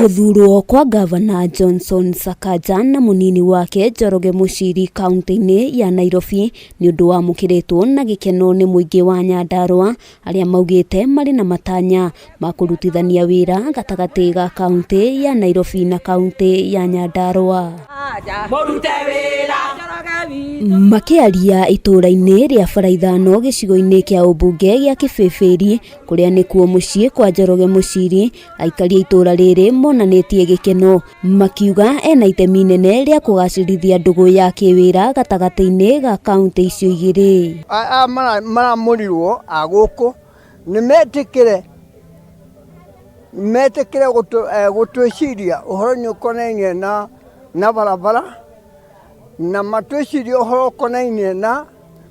Guthurwo kwa Gavana Johnson Sakaja na munini wake Njoroge Muchiri kaunti-ini ya Nairobi ni undu wa mukiritwo na gikeno ni muingi wa Nyandarua aria maugite mari na matanya ma kurutithania wira gatagati ga kaunti ya Nairobi na kaunti ya Nyandarua. Makiaria itura-ini ria Baraithano gicigo-ini kia ubunge gia Kibibiri kuria nikuo mucii kwa Njoroge Muchiri, aikari itura riri monanitie gikeno makiuga ena itemi nene ria kugacirithia ndugu ya kiwira gatagati-ini ga kaunti icio igiri. Maramurirwo aguku nimetikire gutwiciria uhoro ni ukonainie na barabara na matwiciria uhoro ukonainie na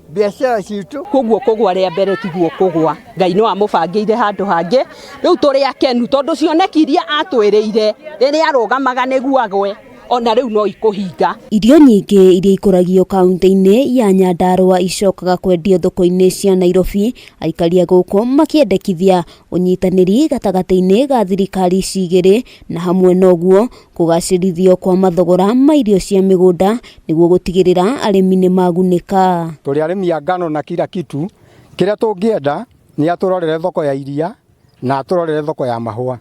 biashara citu kugwa ria mbere tiguo kugwa Ngai no amubangire handu hangi riu turi akenu tondu cioneki iria atwiriire riria arugamaga niguo agwe ona riu no ikuhinga. Irio nyingi iria ikuragio kaunti-ini ya Nyandarua icokaga kwendio thoko-ini cia Nairobi, aikaria guku makiendekithia unyitaniri gatagati-ini ga thirikari cigiri na hamwe noguo kugacirithio kwa mathogora ma irio cia migunda niguo gutigirira arimi ni magunika. Turi arimi a ngano na kila kitu kiria tungienda ni aturorere thoko ya iria na aturorere thoko ya mahua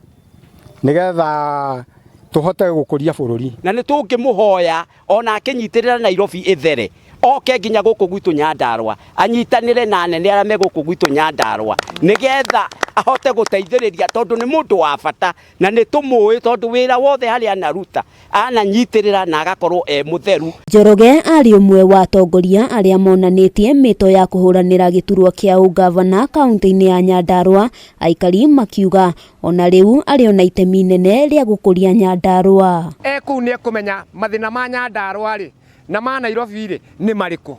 nigetha tuhote gukuria bururi na ni tungimuhoya ona akinyitirira Nairobi ithere oke nginya guku gwitu Nyandarua anyitanire na anene aria me guku gwitu Nyandarua nigetha ahote guteithiriria tondu ni mundu wa bata na ni tumui tondu wira wothe hari anaruta ananyitirira na agakorwo mutheru. Njoroge ari umwe wa atongoria aria monanitie mito ya kuhuranira giturwa kia ugavana kaunti-ini ya Nyandarua, aikari makiuga ona riu ari ona itemi nene ria gukuria Nyandarua. Kuu ni kumenya mathina ma Nyandarua ri na ma Nairobi ri ni mariku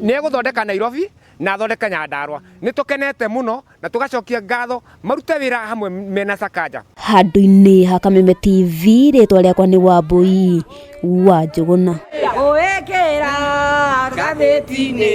ni guthondeka Nairobi na thondeka Nyandarua. Nitukenete muno na tugacokia ngatho marute wira hamwe mena Sakaja. Handu-ini ha Kameme TV ritwa riakwa ni Wambui wa Njuguna.